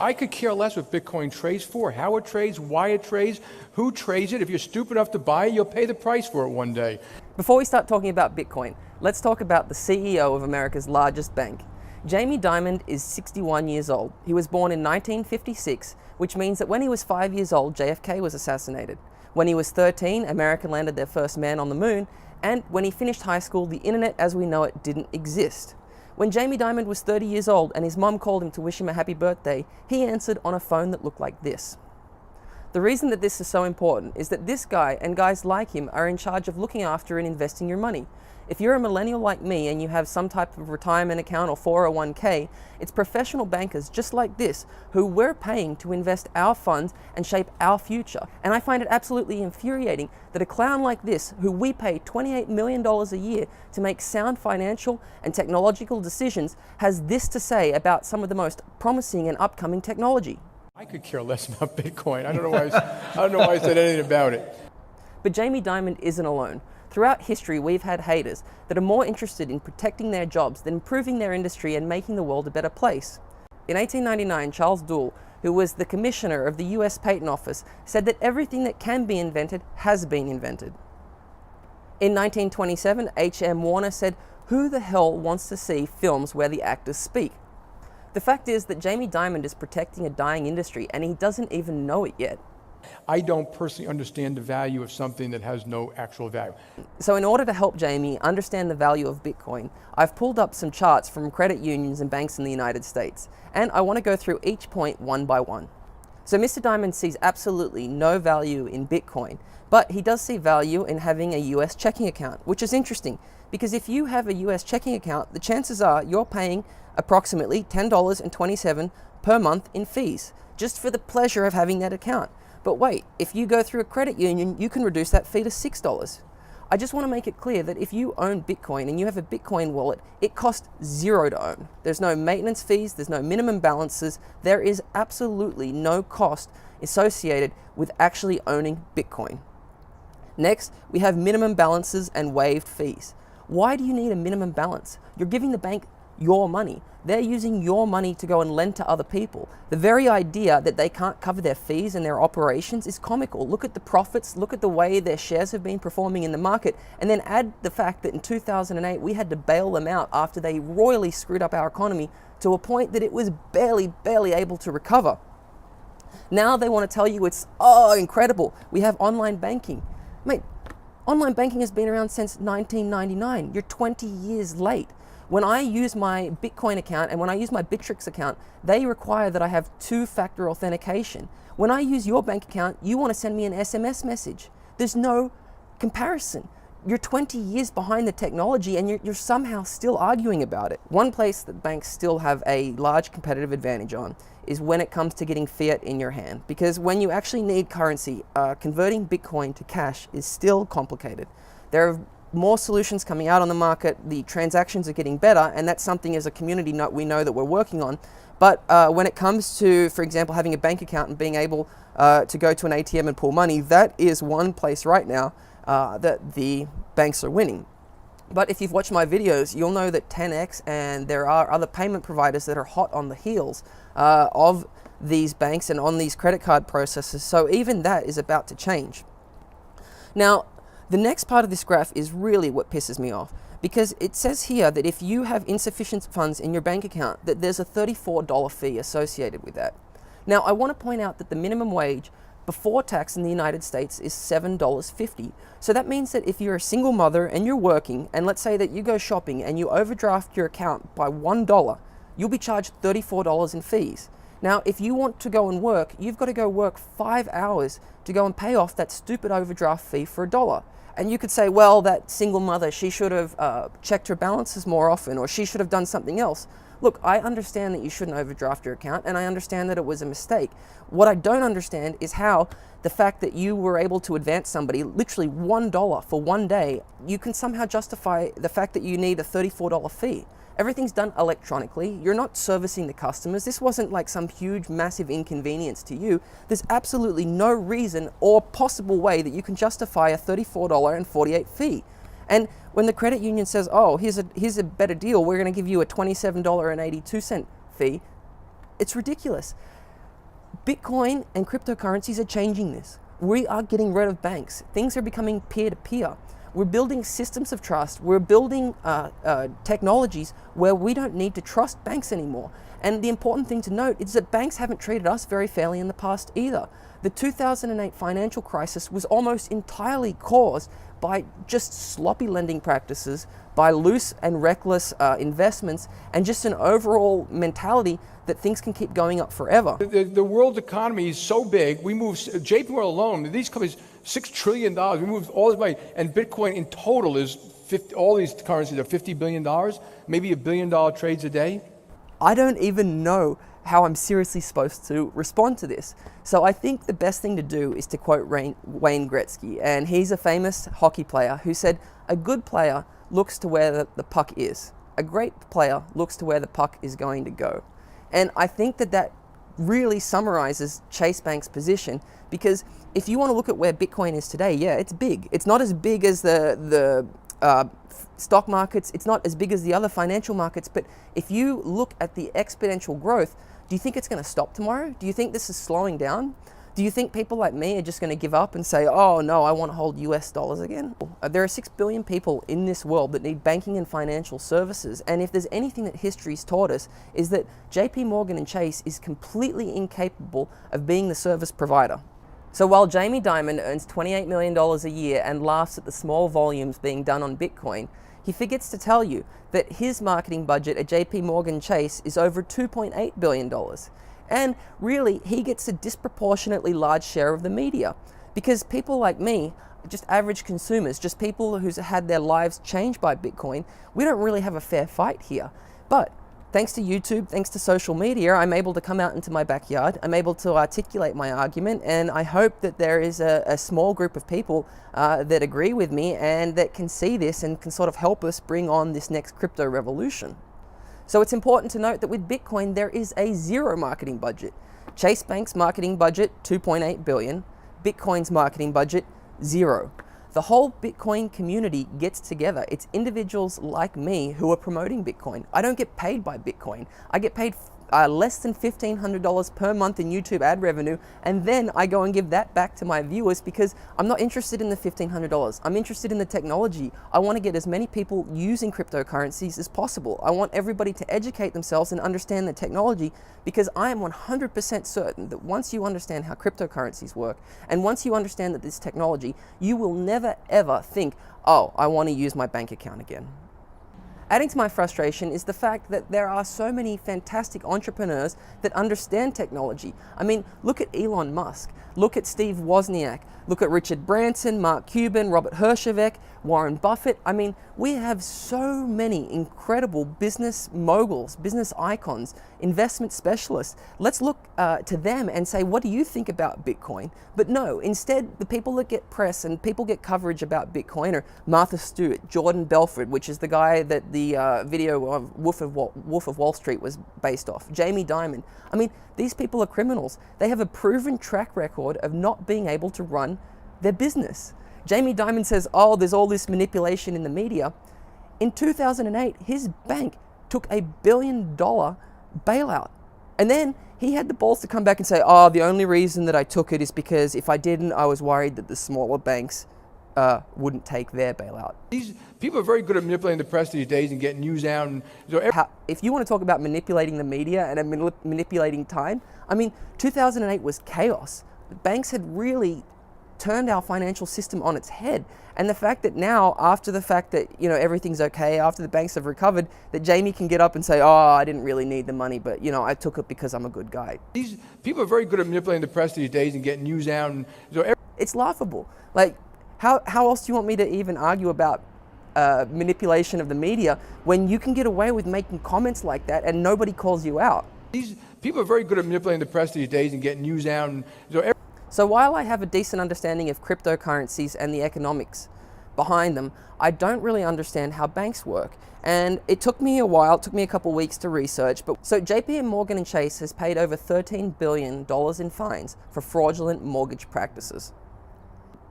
I could care less what Bitcoin trades for, how it trades, why it trades, who trades it. If you're stupid enough to buy it, you'll pay the price for it one day. Before we start talking about Bitcoin, let's talk about the CEO of America's largest bank. Jamie Dimon is 61 years old. He was born in 1956, which means that when he was 5 years old, JFK was assassinated. When he was 13, America landed their first man on the moon, and when he finished high school, the internet as we know it didn't exist. When Jamie Dimon was 30 years old and his mum called him to wish him a happy birthday, he answered on a phone that looked like this. The reason that this is so important is that this guy and guys like him are in charge of looking after and investing your money. If you're a millennial like me and you have some type of retirement account or 401k, it's professional bankers just like this who we're paying to invest our funds and shape our future. And I find it absolutely infuriating that a clown like this, who we pay $28 million a year to make sound financial and technological decisions, has this to say about some of the most promising and upcoming technology. I could care less about Bitcoin. I don't know why I said anything about it. But Jamie Dimon isn't alone. Throughout history, we've had haters that are more interested in protecting their jobs than improving their industry and making the world a better place. In 1899, Charles Duell, who was the commissioner of the US Patent Office, said that everything that can be invented has been invented. In 1927, H.M. Warner said, "Who the hell wants to see films where the actors speak?" The fact is that Jamie Dimon is protecting a dying industry and he doesn't even know it yet. I don't personally understand the value of something that has no actual value. So in order to help Jamie understand the value of Bitcoin, I've pulled up some charts from credit unions and banks in the United States, and I want to go through each point one by one. So Mr. Dimon sees absolutely no value in Bitcoin, but he does see value in having a US checking account, which is interesting because if you have a US checking account, the chances are you're paying approximately $10.27 per month in fees, just for the pleasure of having that account. But wait, if you go through a credit union, you can reduce that fee to $6. I just want to make it clear that if you own Bitcoin and you have a Bitcoin wallet, it costs $0 to own. There's no maintenance fees, there's no minimum balances, there is absolutely no cost associated with actually owning Bitcoin. Next, we have minimum balances and waived fees. Why do you need a minimum balance? You're giving the bank your money. They're using your money to go and lend to other people. The very idea that they can't cover their fees and their operations is comical. Look at the profits, look at the way their shares have been performing in the market, and then add the fact that in 2008 we had to bail them out after they royally screwed up our economy to a point that it was barely able to recover. Now they want to tell you it's, oh, incredible, we have online banking. Mate, online banking has been around since 1999. You're 20 years late. When I use my Bitcoin account and when I use my Bittrex account, they require that I have two-factor authentication. When I use your bank account, you want to send me an SMS message. There's no comparison. You're 20 years behind the technology and you're somehow still arguing about it. One place that banks still have a large competitive advantage on is when it comes to getting fiat in your hand. Because when you actually need currency, converting Bitcoin to cash is still complicated. There are more solutions coming out on the market, the transactions are getting better, and that's something as a community we know that we're working on. But when it comes to, for example, having a bank account and being able to go to an ATM and pull money, that is one place right now that the banks are winning. But if you've watched my videos, you'll know that 10x and there are other payment providers that are hot on the heels of these banks and on these credit card processes, so even that is about to change. Now, the next part of this graph is really what pisses me off, because it says here that if you have insufficient funds in your bank account, that there's a $34 fee associated with that. Now, I want to point out that the minimum wage before tax in the United States is $7.50. So that means that if you're a single mother and you're working, and let's say that you go shopping and you overdraft your account by $1, you'll be charged $34 in fees. Now, if you want to go and work, you've got to go work 5 hours to go and pay off that stupid overdraft fee for $1. And you could say, well, that single mother, she should have checked her balances more often, or she should have done something else. Look, I understand that you shouldn't overdraft your account, and I understand that it was a mistake. What I don't understand is how the fact that you were able to advance somebody literally $1 for one day, you can somehow justify the fact that you need a $34 fee. Everything's done electronically. You're not servicing the customers. This wasn't like some huge, massive inconvenience to you. There's absolutely no reason or possible way that you can justify a $34.48 fee. And when the credit union says, oh, here's a better deal, we're going to give you a $27.82 fee, it's ridiculous. Bitcoin and cryptocurrencies are changing this. We are getting rid of banks. Things are becoming peer-to-peer. We're building systems of trust. We're building technologies where we don't need to trust banks anymore. And the important thing to note is that banks haven't treated us very fairly in the past either. The 2008 financial crisis was almost entirely caused by just sloppy lending practices, by loose and reckless investments, and just an overall mentality that things can keep going up forever. The world economy is so big. We move JPMorgan alone. These companies, $6 trillion. We move all this money, and Bitcoin in total is 50. All these currencies are $50 billion, maybe $1 billion trades a day. I don't even know how I'm seriously supposed to respond to this. So I think the best thing to do is to quote Wayne Gretzky, and he's a famous hockey player who said, "A good player looks to where the puck is. A great player looks to where the puck is going to go." And I think that really summarizes Chase Bank's position, because if you want to look at where Bitcoin is today, yeah, it's big. It's not as big as the stock markets. It's not as big as the other financial markets. But if you look at the exponential growth, do you think it's going to stop tomorrow? Do you think this is slowing down? Do you think people like me are just going to give up and say, oh no, I want to hold US dollars again? There are 6 billion people in this world that need banking and financial services. And if there's anything that history's taught us, is that JPMorgan and Chase is completely incapable of being the service provider. So while Jamie Dimon earns $28 million a year and laughs at the small volumes being done on Bitcoin, he forgets to tell you that his marketing budget at JPMorgan Chase is over $2.8 billion. And really, he gets a disproportionately large share of the media, because people like me, just average consumers, just people who's had their lives changed by Bitcoin, we don't really have a fair fight here. But thanks to YouTube, thanks to social media, I'm able to come out into my backyard, I'm able to articulate my argument, and I hope that there is a small group of people that agree with me and that can see this and can sort of help us bring on this next crypto revolution. So it's important to note that with Bitcoin, there is a zero marketing budget. Chase Bank's marketing budget, $2.8 billion. Bitcoin's marketing budget, zero. The whole Bitcoin community gets together. It's individuals like me who are promoting Bitcoin. I don't get paid by Bitcoin. I get paid less than $1,500 per month in YouTube ad revenue, and then I go and give that back to my viewers because I'm not interested in the $1,500. I'm interested in the technology. I want to get as many people using cryptocurrencies as possible. I want everybody to educate themselves and understand the technology, because I am 100% certain that once you understand how cryptocurrencies work, and once you understand that this technology, you will never ever think, oh, I want to use my bank account again. Adding to my frustration is the fact that there are so many fantastic entrepreneurs that understand technology. I mean, look at Elon Musk, look at Steve Wozniak, look at Richard Branson, Mark Cuban, Robert Herjavec, Warren Buffett. I mean, we have so many incredible business moguls, business icons, investment specialists. Let's look to them and say, what do you think about Bitcoin? But no, instead, the people that get press and people get coverage about Bitcoin are Martha Stewart, Jordan Belford, which is the guy that the video of Wolf of Wall Street was based off, Jamie Dimon. I mean, these people are criminals. They have a proven track record of not being able to run their business. Jamie Dimon says, oh, there's all this manipulation in the media. In 2008, his bank took a $1 billion bailout. And then he had the balls to come back and say, oh, the only reason that I took it is because if I didn't, I was worried that the smaller banks wouldn't take their bailout. These people are very good at manipulating the press these days and getting news out. And if you want to talk about manipulating the media and manipulating time, I mean, 2008 was chaos. Banks had really turned our financial system on its head. And the fact that now, after the fact that, you know, everything's okay, after the banks have recovered, that Jamie can get up and say, oh, I didn't really need the money, but, you know, I took it because I'm a good guy. These people are very good at manipulating the press these days and getting news out. And it's laughable. Like, how else do you want me to even argue about manipulation of the media when you can get away with making comments like that and nobody calls you out? These people are very good at manipulating the press these days and getting news out. And so while I have a decent understanding of cryptocurrencies and the economics behind them, I don't really understand how banks work. And it took me a while, it took me a couple weeks to research. So JPMorgan and Chase has paid over $13 billion in fines for fraudulent mortgage practices.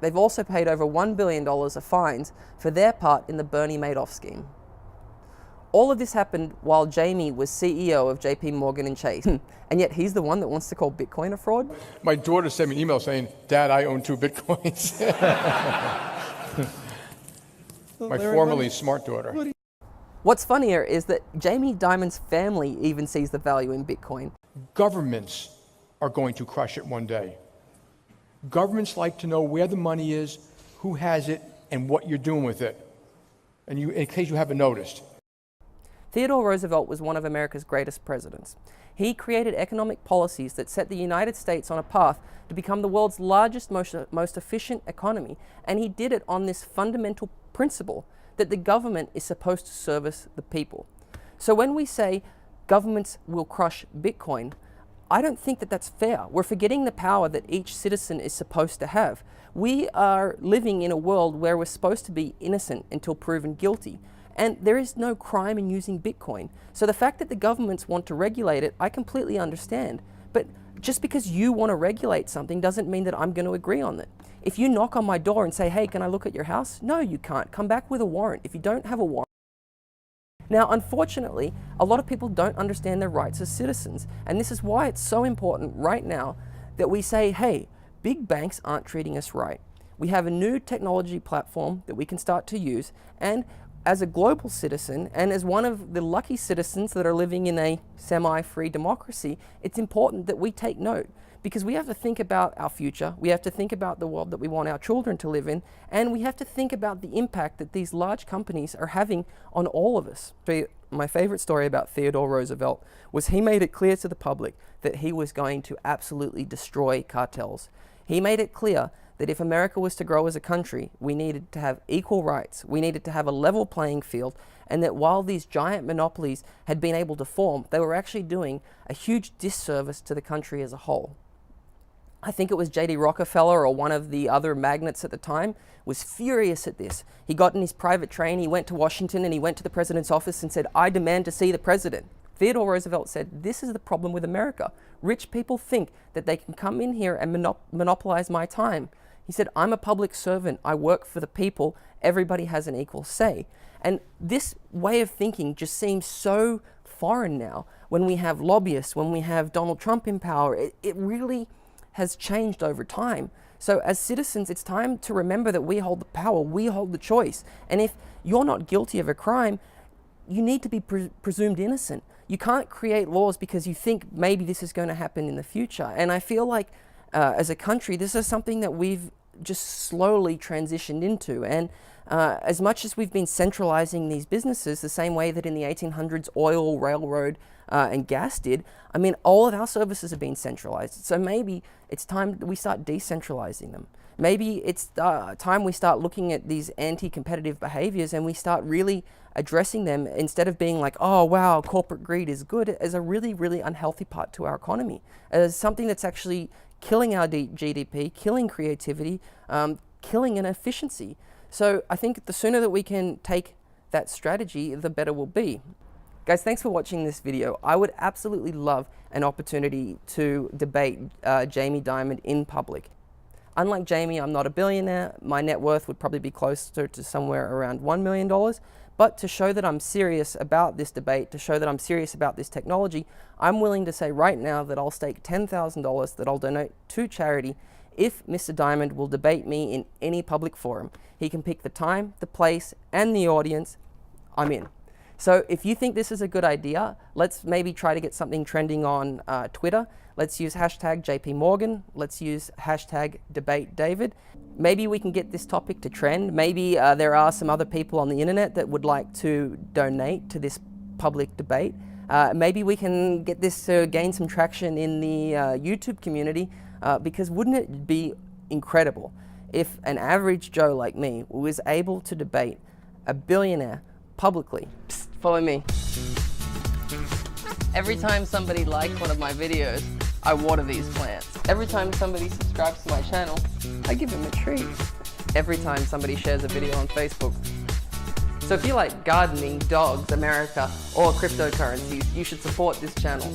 They've also paid over $1 billion of fines for their part in the Bernie Madoff scheme. All of this happened while Jamie was CEO of JPMorgan and Chase. And yet he's the one that wants to call Bitcoin a fraud? My daughter sent me an email saying, Dad, I own 2 Bitcoins. My formerly smart daughter. What's funnier is that Jamie Dimon's family even sees the value in Bitcoin. Governments are going to crush it one day. Governments like to know where the money is, who has it, and what you're doing with it. And in case you haven't noticed. Theodore Roosevelt was one of America's greatest presidents. He created economic policies that set the United States on a path to become the world's largest, most efficient economy. And he did it on this fundamental principle that the government is supposed to service the people. So when we say governments will crush Bitcoin, I don't think that that's fair. We're forgetting the power that each citizen is supposed to have. We are living in a world where we're supposed to be innocent until proven guilty. And there is no crime in using Bitcoin. So the fact that the governments want to regulate it, I completely understand. But just because you want to regulate something doesn't mean that I'm going to agree on it. If you knock on my door and say, hey, can I look at your house? No, you can't. Come back with a warrant. If you don't have a warrant. Now, unfortunately, a lot of people don't understand their rights as citizens. And this is why it's so important right now that we say, hey, big banks aren't treating us right. We have a new technology platform that we can start to use. And as a global citizen, and as one of the lucky citizens that are living in a semi-free democracy, it's important that we take note, because we have to think about our future, we have to think about the world that we want our children to live in, and we have to think about the impact that these large companies are having on all of us. My favorite story about Theodore Roosevelt was he made it clear to the public that he was going to absolutely destroy cartels. He made it clear that if America was to grow as a country, we needed to have equal rights, we needed to have a level playing field, and that while these giant monopolies had been able to form, they were actually doing a huge disservice to the country as a whole. I think it was J.D. Rockefeller or one of the other magnates at the time was furious at this. He got in his private train, he went to Washington, and he went to the president's office and said, I demand to see the president. Theodore Roosevelt said, this is the problem with America. Rich people think that they can come in here and monopolize my time. He said, I'm a public servant, I work for the people, everybody has an equal say. And this way of thinking just seems so foreign now when we have lobbyists, when we have Donald Trump in power. It really has changed over time. So as citizens, it's time to remember that we hold the power, we hold the choice. And if you're not guilty of a crime, you need to be presumed innocent. You can't create laws because you think maybe this is going to happen in the future. And I feel like as a country, this is something that we've just slowly transitioned into. And as much as we've been centralizing these businesses the same way that in the 1800s oil, railroad, and gas did, I mean, all of our services have been centralized. So maybe it's time we start decentralizing them. Maybe it's time we start looking at these anti-competitive behaviors and we start really addressing them instead of being like, oh wow, corporate greed is good, as a really, really unhealthy part to our economy, as something that's actually killing our GDP, killing creativity, killing an efficiency. So I think the sooner that we can take that strategy, the better we'll be. Guys, thanks for watching this video. I would absolutely love an opportunity to debate Jamie Dimon in public. Unlike Jamie, I'm not a billionaire. My net worth would probably be closer to somewhere around $1 million. But to show that I'm serious about this debate, to show that I'm serious about this technology, I'm willing to say right now that I'll stake $10,000 that I'll donate to charity if Mr. Dimon will debate me in any public forum. He can pick the time, the place, and the audience. I'm in. So if you think this is a good idea, let's maybe try to get something trending on Twitter. Let's use hashtag JPMorgan. Let's use hashtag DebateDavid. Maybe we can get this topic to trend. Maybe there are some other people on the internet that would like to donate to this public debate. Maybe we can get this to gain some traction in the YouTube community, because wouldn't it be incredible if an average Joe like me was able to debate a billionaire publicly? Psst, follow me. Every time somebody likes one of my videos, I water these plants. Every time somebody subscribes to my channel, I give them a treat. Every time somebody shares a video on Facebook. So if you like gardening, dogs, America, or cryptocurrencies, you should support this channel.